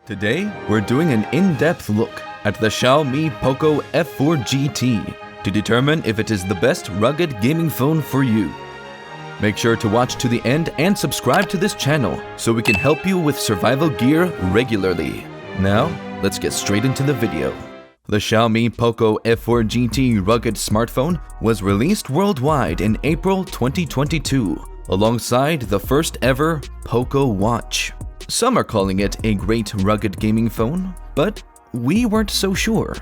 Today, we're doing an in-depth look at the Xiaomi Poco F4 GT to determine if it is the best rugged gaming phone for you. Make sure to watch to the end and subscribe to this channel so we can help you with survival gear regularly. Now, let's get straight into the video. The Xiaomi Poco F4 GT rugged smartphone was released worldwide in April 2022, alongside the first ever Poco Watch. Some are calling it a great rugged gaming phone, but we weren't so sure.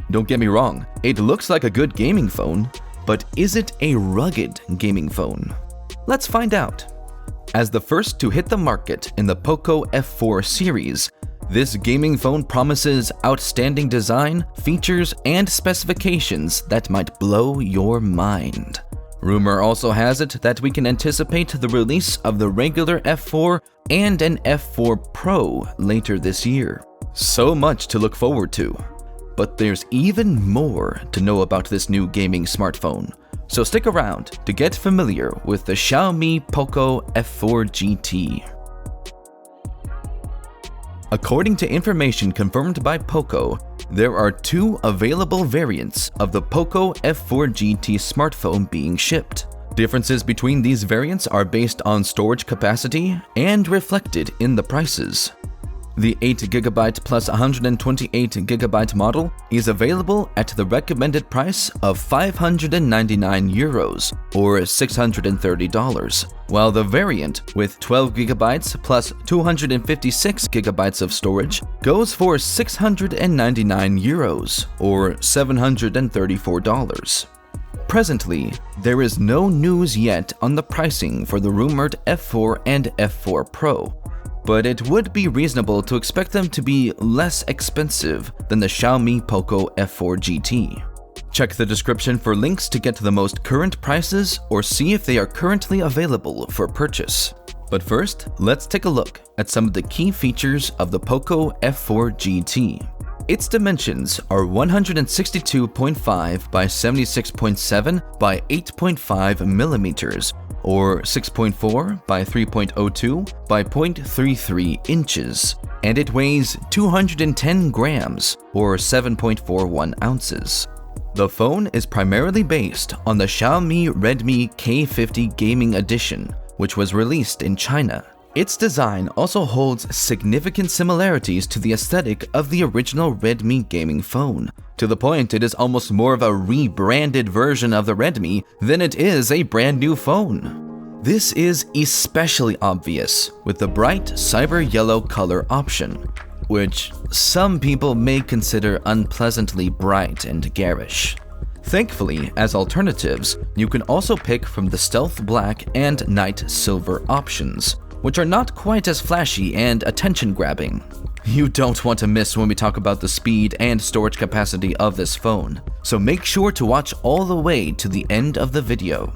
Don't get me wrong, it looks like a good gaming phone, but is it a rugged gaming phone? Let's find out. As the first to hit the market in the Poco F4 series, this gaming phone promises outstanding design, features, and specifications that might blow your mind. Rumor also has it that we can anticipate the release of the regular F4 and an F4 Pro later this year. So much to look forward to. But there's even more to know about this new gaming smartphone. So stick around to get familiar with the Xiaomi Poco F4 GT. According to information confirmed by Poco, there are two available variants of the Poco F4 GT smartphone being shipped. Differences between these variants are based on storage capacity and reflected in the prices. The 8GB plus 128GB model is available at the recommended price of €599 or $630, while the variant with 12GB plus 256GB of storage goes for €699 or $734. Presently, there is no news yet on the pricing for the rumored F4 and F4 Pro, but it would be reasonable to expect them to be less expensive than the Xiaomi Poco F4 GT. Check the description for links to get the most current prices or see if they are currently available for purchase. But first, let's take a look at some of the key features of the Poco F4 GT. Its dimensions are 162.5 by 76.7 by 8.5 millimeters, or 6.4 by 3.02 by 0.33 inches, and it weighs 210 grams, or 7.41 ounces. The phone is primarily based on the Xiaomi Redmi K50 Gaming Edition, which was released in China. Its design also holds significant similarities to the aesthetic of the original Redmi gaming phone, to the point it is almost more of a rebranded version of the Redmi than it is a brand new phone. This is especially obvious with the bright cyber yellow color option, which some people may consider unpleasantly bright and garish. Thankfully, as alternatives, you can also pick from the stealth black and night silver options, which are not quite as flashy and attention-grabbing. You don't want to miss when we talk about the speed and storage capacity of this phone, so make sure to watch all the way to the end of the video.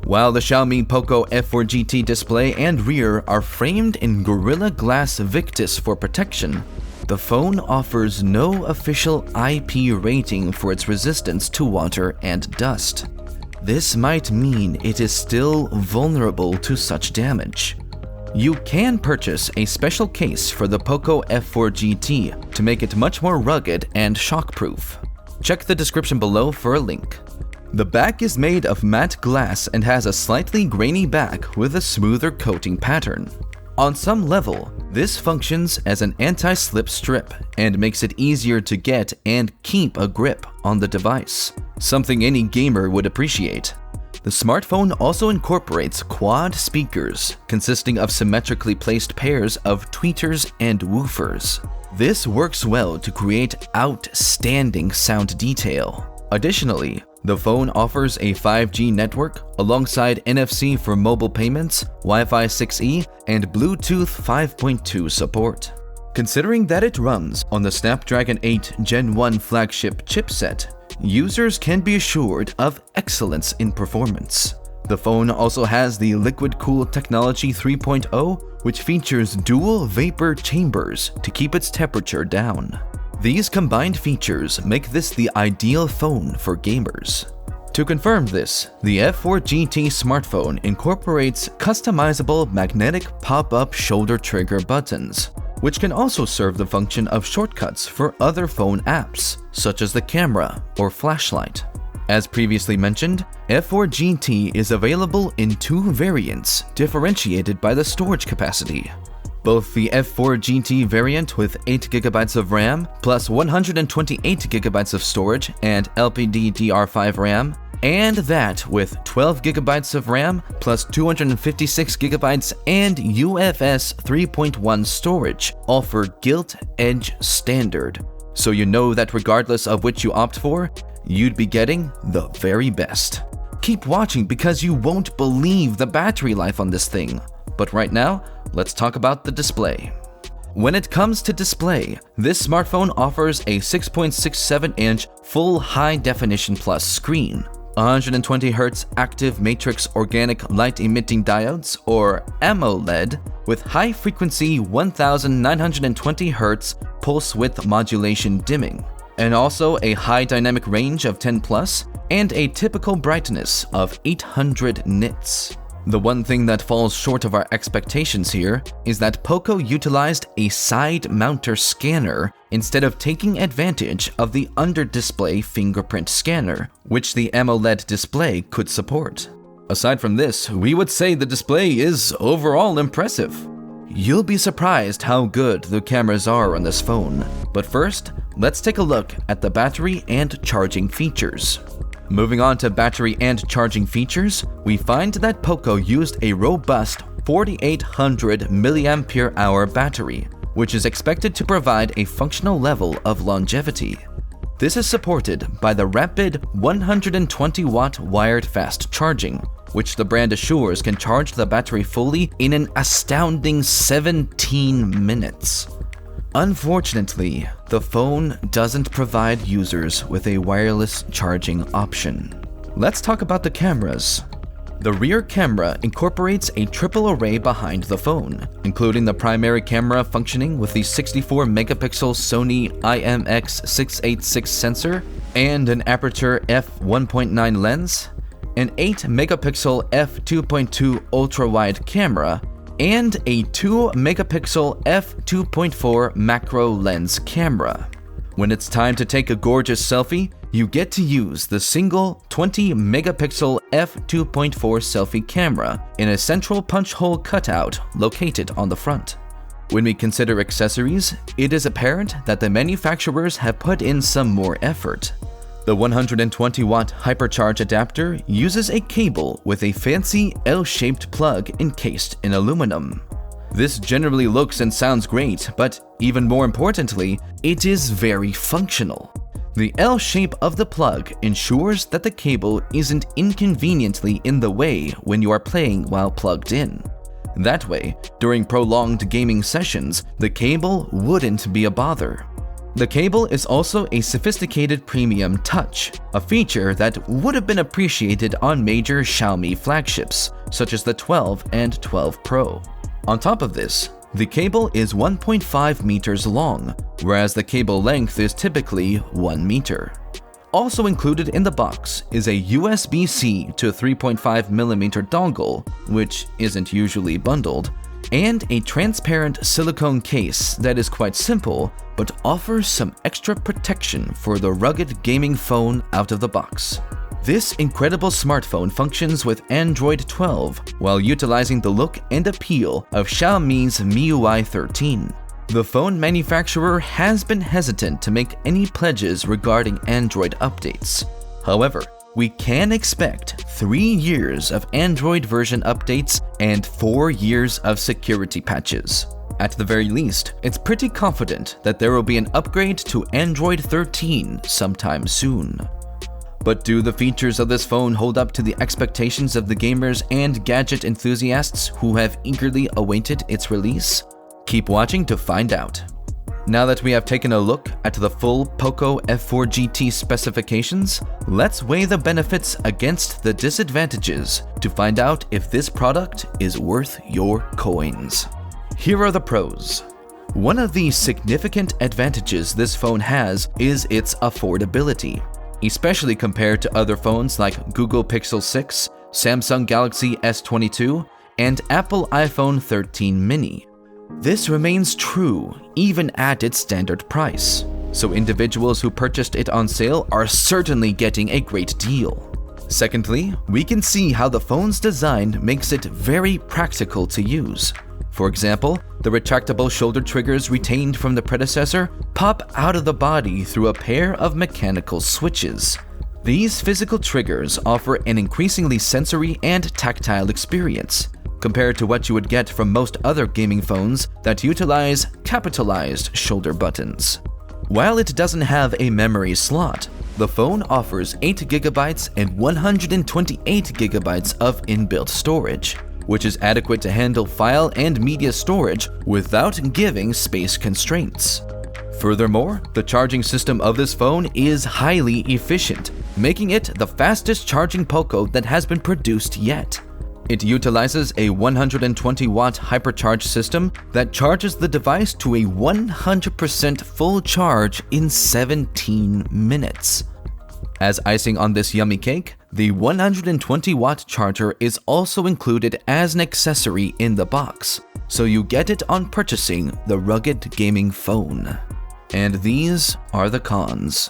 While the Xiaomi Poco F4 GT display and rear are framed in Gorilla Glass Victus for protection, the phone offers no official IP rating for its resistance to water and dust. This might mean it is still vulnerable to such damage. You can purchase a special case for the Poco F4 GT to make it much more rugged and shockproof. Check the description below for a link. The back is made of matte glass and has a slightly grainy back with a smoother coating pattern. On some level, this functions as an anti-slip strip and makes it easier to get and keep a grip on the device, something any gamer would appreciate. The smartphone also incorporates quad speakers consisting of symmetrically placed pairs of tweeters and woofers. This works well to create outstanding sound detail. Additionally, the phone offers a 5G network alongside NFC for mobile payments, Wi-Fi 6E, and Bluetooth 5.2 support. Considering that it runs on the Snapdragon 8 Gen 1 flagship chipset, users can be assured of excellence in performance. The phone also has the Liquid Cool Technology 3.0, which features dual vapor chambers to keep its temperature down. These combined features make this the ideal phone for gamers. To confirm this, the F4 GT smartphone incorporates customizable magnetic pop-up shoulder trigger buttons, which can also serve the function of shortcuts for other phone apps, such as the camera or flashlight. As previously mentioned, F4 GT is available in two variants, differentiated by the storage capacity. Both the F4 GT variant with 8GB of RAM plus 128GB of storage and LPDDR5 RAM, and that with 12GB of RAM plus 256GB and UFS 3.1 storage, offer Gilt-Edge Standard. So you know that regardless of which you opt for, you'd be getting the very best. Keep watching because you won't believe the battery life on this thing. But right now, let's talk about the display. When it comes to display, this smartphone offers a 6.67-inch full high-definition plus screen, 120Hz active matrix organic light-emitting diodes, or AMOLED, with high-frequency 1920Hz pulse width modulation dimming, and also a high dynamic range of 10+, and a typical brightness of 800 nits. The one thing that falls short of our expectations here is that Poco utilized a side-mounter scanner instead of taking advantage of the under-display fingerprint scanner, which the AMOLED display could support. Aside from this, we would say the display is overall impressive. You'll be surprised how good the cameras are on this phone, but first, let's take a look at the battery and charging features. Moving on to battery and charging features, we find that Poco used a robust 4800 mAh battery, which is expected to provide a functional level of longevity. This is supported by the rapid 120-watt wired fast charging, which the brand assures can charge the battery fully in an astounding 17 minutes. Unfortunately, the phone doesn't provide users with a wireless charging option. Let's talk about the cameras. The rear camera incorporates a triple array behind the phone, including the primary camera functioning with the 64-megapixel Sony IMX686 sensor and an aperture f1.9 lens, an 8-megapixel f2.2 ultra-wide camera, and a 2-megapixel f2.4 macro lens camera. When it's time to take a gorgeous selfie, you get to use the single 20-megapixel f2.4 selfie camera in a central punch hole cutout located on the front. When we consider accessories, it is apparent that the manufacturers have put in some more effort. The 120-watt hypercharge adapter uses a cable with a fancy L-shaped plug encased in aluminum. This generally looks and sounds great, but even more importantly, it is very functional. The L shape of the plug ensures that the cable isn't inconveniently in the way when you are playing while plugged in. That way, during prolonged gaming sessions, the cable wouldn't be a bother. The cable is also a sophisticated premium touch, a feature that would have been appreciated on major Xiaomi flagships, such as the 12 and 12 Pro. On top of this, the cable is 1.5 meters long, whereas the cable length is typically 1 meter. Also included in the box is a USB-C to 3.5mm dongle, which isn't usually bundled, and a transparent silicone case that is quite simple but offers some extra protection for the rugged gaming phone out of the box. This incredible smartphone functions with Android 12 while utilizing the look and appeal of Xiaomi's MIUI 13. The phone manufacturer has been hesitant to make any pledges regarding Android updates. However, we can expect 3 years of Android version updates and 4 years of security patches. At the very least, it's pretty confident that there will be an upgrade to Android 13 sometime soon. But do the features of this phone hold up to the expectations of the gamers and gadget enthusiasts who have eagerly awaited its release? Keep watching to find out. Now that we have taken a look at the full Poco F4 GT specifications, let's weigh the benefits against the disadvantages to find out if this product is worth your coins. Here are the pros. One of the significant advantages this phone has is its affordability, especially compared to other phones like Google Pixel 6, Samsung Galaxy S22, and Apple iPhone 13 mini. This remains true even at its standard price, so individuals who purchased it on sale are certainly getting a great deal. Secondly, we can see how the phone's design makes it very practical to use. For example, the retractable shoulder triggers retained from the predecessor pop out of the body through a pair of mechanical switches. These physical triggers offer an increasingly sensory and tactile experience, compared to what you would get from most other gaming phones that utilize capitalized shoulder buttons. While it doesn't have a memory slot, the phone offers 8GB and 128GB of inbuilt storage, which is adequate to handle file and media storage without giving space constraints. Furthermore, the charging system of this phone is highly efficient, making it the fastest charging Poco that has been produced yet. It utilizes a 120-watt hypercharge system that charges the device to a 100% full charge in 17 minutes. As icing on this yummy cake, the 120-watt charger is also included as an accessory in the box, so you get it on purchasing the rugged gaming phone. And these are the cons.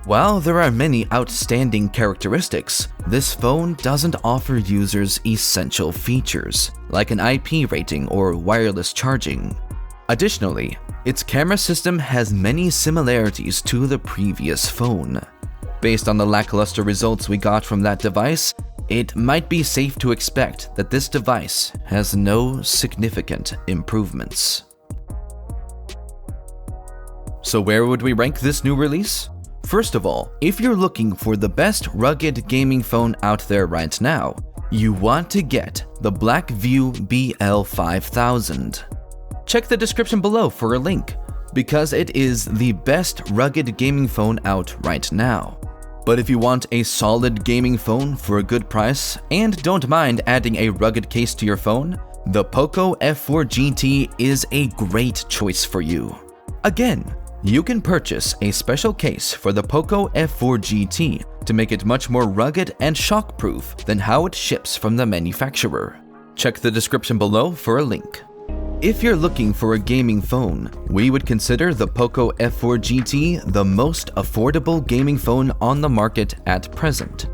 While there are many outstanding characteristics, this phone doesn't offer users essential features, like an IP rating or wireless charging. Additionally, its camera system has many similarities to the previous phone. Based on the lackluster results we got from that device, it might be safe to expect that this device has no significant improvements. So where would we rank this new release? First of all, if you're looking for the best rugged gaming phone out there right now, you want to get the Blackview BL5000. Check the description below for a link, because it is the best rugged gaming phone out right now. But if you want a solid gaming phone for a good price and don't mind adding a rugged case to your phone, the Poco F4 GT is a great choice for you. Again, you can purchase a special case for the Poco F4 GT to make it much more rugged and shockproof than how it ships from the manufacturer. Check the description below for a link. If you're looking for a gaming phone, we would consider the Poco F4 GT the most affordable gaming phone on the market at present.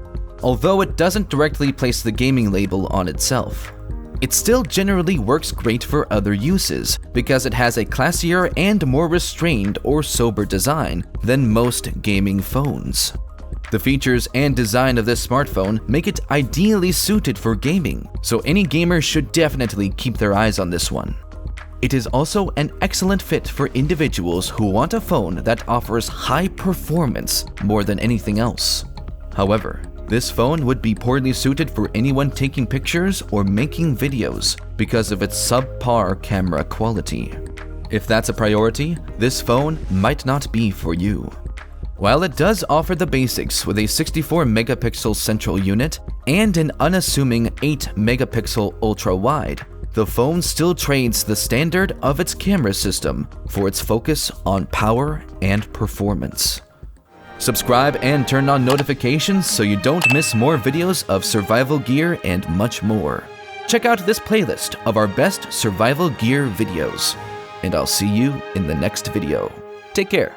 Although it doesn't directly place the gaming label on itself, it still generally works great for other uses because it has a classier and more restrained or sober design than most gaming phones. The features and design of this smartphone make it ideally suited for gaming, so any gamer should definitely keep their eyes on this one. It is also an excellent fit for individuals who want a phone that offers high performance more than anything else. However, this phone would be poorly suited for anyone taking pictures or making videos because of its subpar camera quality. If that's a priority, this phone might not be for you. While it does offer the basics with a 64-megapixel central unit and an unassuming 8-megapixel ultra-wide, the phone still trades the standard of its camera system for its focus on power and performance. Subscribe and turn on notifications so you don't miss more videos of survival gear and much more. Check out this playlist of our best survival gear videos, and I'll see you in the next video. Take care.